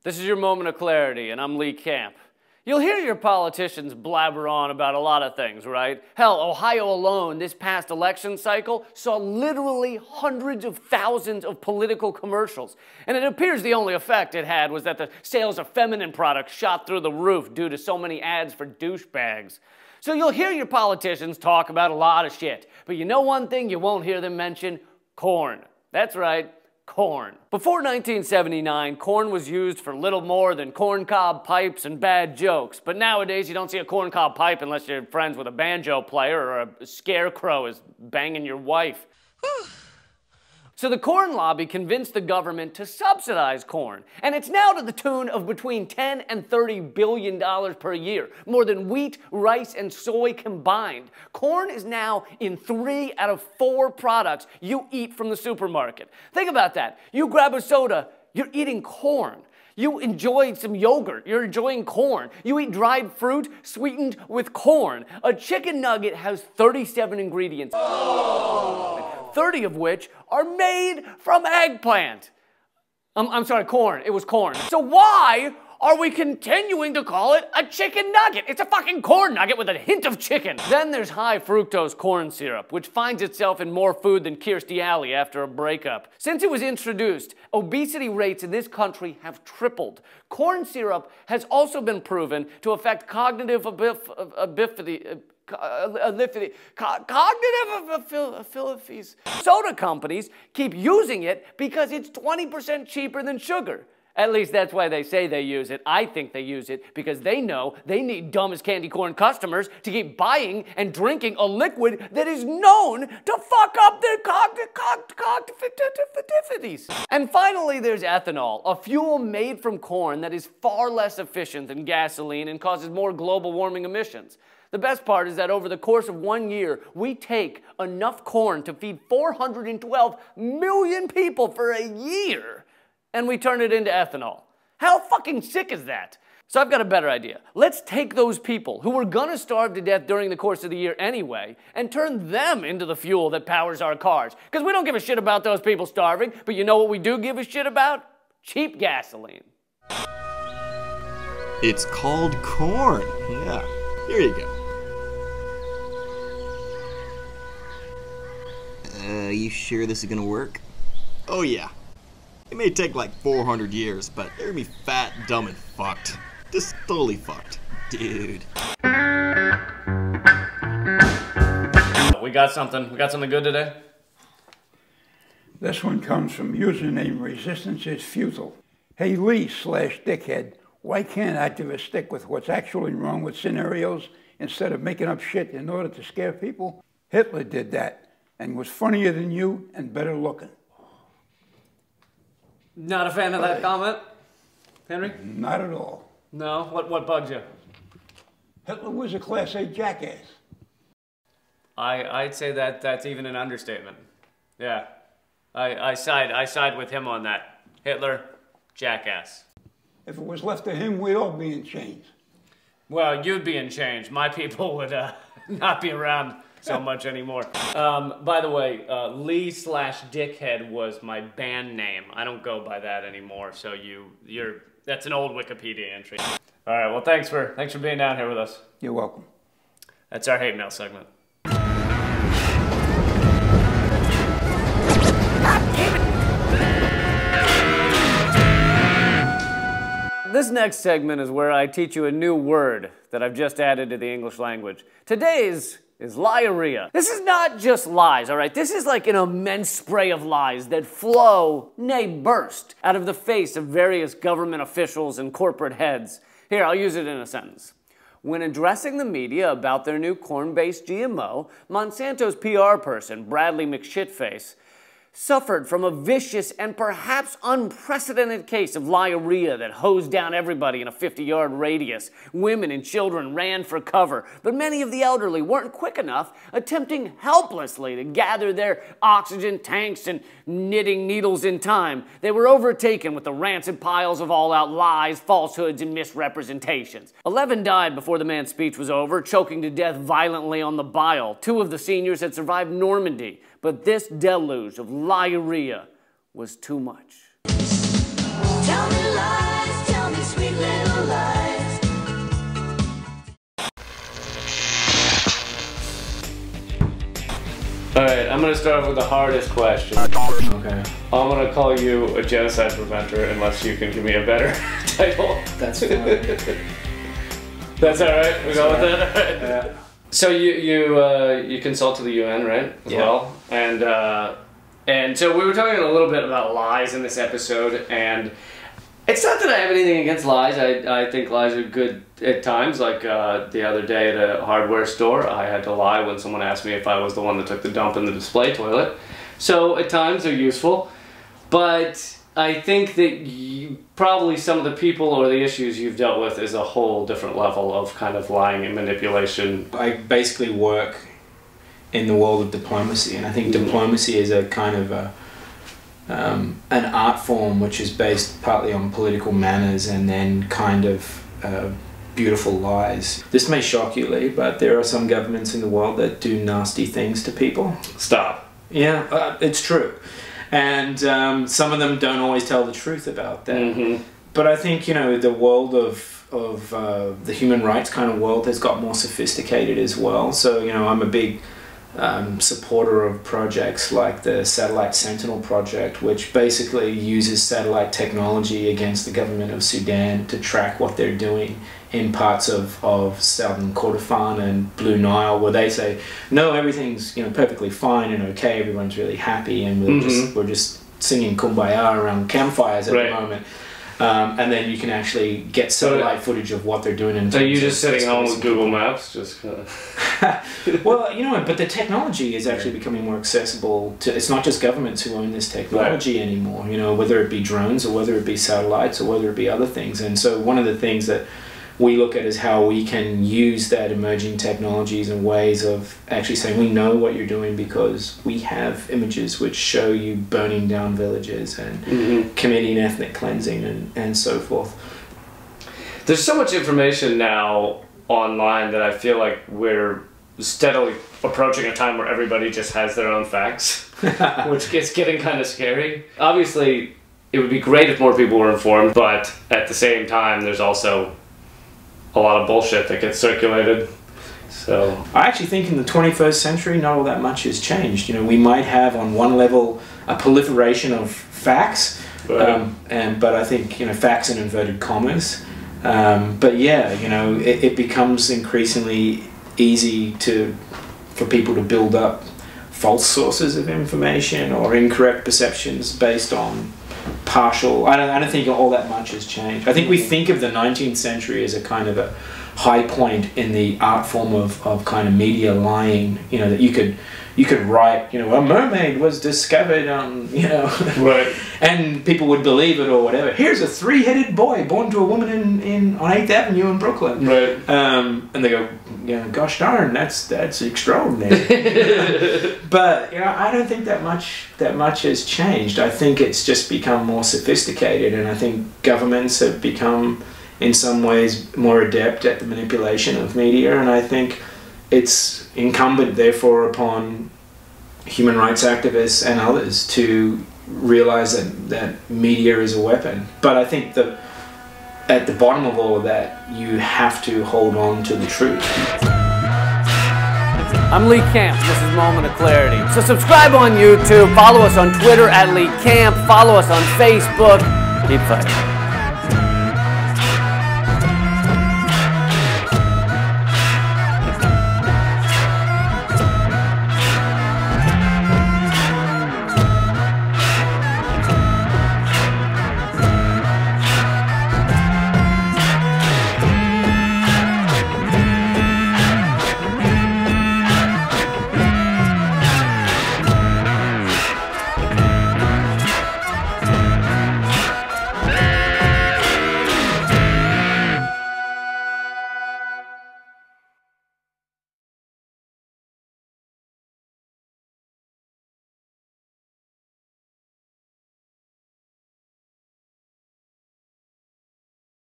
This is your moment of clarity, and I'm Lee Camp. You'll hear your politicians blabber on about a lot of things, right? Hell, Ohio alone, this past election cycle, saw literally hundreds of thousands of political commercials. And it appears the only effect it had was that the sales of feminine products shot through the roof due to so many ads for douchebags. So you'll hear your politicians talk about a lot of shit, but you know one thing you won't hear them mention? Corn. That's right. Corn. Before 1979, corn was used for little more than corncob pipes and bad jokes. But nowadays, you don't see a corncob pipe unless you're friends with a banjo player or a scarecrow is banging your wife. So the corn lobby convinced the government to subsidize corn, and it's now to the tune of between $10 and $30 billion per year, more than wheat, rice, and soy combined. Corn is now in 3 out of 4 products you eat from the supermarket. Think about that. You grab a soda, you're eating corn. You enjoy some yogurt, you're enjoying corn. You eat dried fruit sweetened with corn. A chicken nugget has 37 ingredients. 30 of which are made from eggplant. I'm sorry, corn. It was corn. So why are we continuing to call it a chicken nugget? It's a fucking corn nugget with a hint of chicken. Then there's high fructose corn syrup, which finds itself in more food than Kirstie Alley after a breakup. Since it was introduced, obesity rates in this country have tripled. Corn syrup has also been proven to affect cognitive abilities. Soda companies keep using it because it's 20% cheaper than sugar. At least that's why they say they use it. I think they use it because they know they need dumb as candy corn customers to keep buying and drinking a liquid that is known to fuck up their cognitivity. And finally, there's ethanol, a fuel made from corn that is far less efficient than gasoline and causes more global warming emissions. The best part is that over the course of 1 year, we take enough corn to feed 412 million people for a year, and we turn it into ethanol. How fucking sick is that? So I've got a better idea. Let's take those people who were gonna starve to death during the course of the year anyway, and turn them into the fuel that powers our cars. Because we don't give a shit about those people starving, but you know what we do give a shit about? Cheap gasoline. It's called corn. Yeah, here you go. You sure this is gonna work? Oh yeah. It may take like 400 years, but they're gonna be fat, dumb, and fucked. Just totally fucked. Dude. We got something good today? This one comes from username Resistance is Futile. Hey Lee/Dickhead, why can't activists stick with what's actually wrong with scenarios instead of making up shit in order to scare people? Hitler did that and was funnier than you and better looking. Not a fan of that comment, Henry? Not at all. No? What bugs you? Hitler was a Class A jackass. I'd say that's even an understatement. Yeah. I side with him on that. Hitler, jackass. If it was left to him, we'd all be in chains. Well, you'd be in chains. My people would not be around so much anymore. By the way, Lee/Dickhead was my band name. I don't go by that anymore, so that's an old Wikipedia entry. All right, well, thanks for being down here with us. You're welcome. That's our hate mail segment. This next segment is where I teach you a new word that I've just added to the English language. Today's is liarrhea. This is not just lies, all right? This is like an immense spray of lies that flow, nay burst, out of the face of various government officials and corporate heads. Here, I'll use it in a sentence. When addressing the media about their new corn-based GMO, Monsanto's PR person, Bradley McShitface, suffered from a vicious and perhaps unprecedented case of liarrhea that hosed down everybody in a 50-yard radius. Women and children ran for cover, but many of the elderly weren't quick enough, attempting helplessly to gather their oxygen tanks and knitting needles in time. They were overtaken with the rancid piles of all-out lies, falsehoods, and misrepresentations. 11 died before the man's speech was over, choking to death violently on the bile. 2 of the seniors had survived Normandy, but this deluge of liarrhea was too much. Tell me lies, tell me sweet little lies. Alright, I'm gonna start with the hardest question. Okay. I'm gonna call you a genocide preventer unless you can give me a better title. That's fine. That's alright? We go with that? Alright. Yeah. So you consult to the UN, right? As well. And so we were talking a little bit about lies in this episode, and it's not that I have anything against lies. I think lies are good at times. Like the other day at a hardware store, I had to lie when someone asked me if I was the one that took the dump in the display toilet. So at times they're useful, but I think that probably some of the people or the issues you've dealt with is a whole different level of kind of lying and manipulation. I basically work in the world of diplomacy, and I think diplomacy is a kind of an art form which is based partly on political manners and then kind of beautiful lies. This may shock you, Lee, but there are some governments in the world that do nasty things to people. Stop. Yeah, it's true. And some of them don't always tell the truth about that. Mm-hmm. But I think, you know, the world of the human rights kind of world has got more sophisticated as well. So, you know, I'm a big supporter of projects like the Satellite Sentinel project, which basically uses satellite technology against the government of Sudan to track what they're doing in parts of southern Kordofan and Blue Nile, where they say, no, everything's, you know, perfectly fine and okay, everyone's really happy, and we're just singing Kumbaya around campfires at the moment. And then you can actually get satellite footage of what they're doing. So you're just sitting home with Google Maps, just kind of... Well, you know, but the technology is actually becoming more accessible to, it's not just governments who own this technology anymore, you know, whether it be drones or whether it be satellites or whether it be other things. And so one of the things that we look at is how we can use that emerging technologies and ways of actually saying we know what you're doing because we have images which show you burning down villages and committing ethnic cleansing and so forth. There's so much information now online that I feel like we're steadily approaching a time where everybody just has their own facts, which gets getting kind of scary. Obviously, it would be great if more people were informed, but at the same time, there's also a lot of bullshit that gets circulated. So I actually think in the 21st century, not all that much has changed. You know, we might have on one level a proliferation of facts, but I think, you know, facts in inverted commas. But yeah, you know, it becomes increasingly easy for people to build up false sources of information or incorrect perceptions based on partial. I don't think all that much has changed. I think we think of the 19th century as a kind of a high point in the art form of kind of media lying, you know, that you could write, you know, a mermaid was discovered on, you know, and people would believe it or whatever. Here's a three-headed boy born to a woman on 8th Avenue in Brooklyn. And they go, yeah, gosh darn, that's extraordinary. But you know, I don't think that much has changed. I think it's just become more sophisticated, and I think governments have become in some ways more adept at the manipulation of media, and I think it's incumbent therefore upon human rights activists and others to realize that media is a weapon. But I think that at the bottom of all of that, you have to hold on to the truth. I'm Lee Camp. This is Moment of Clarity. So subscribe on YouTube, follow us on Twitter at Lee Camp, follow us on Facebook. Keep fighting.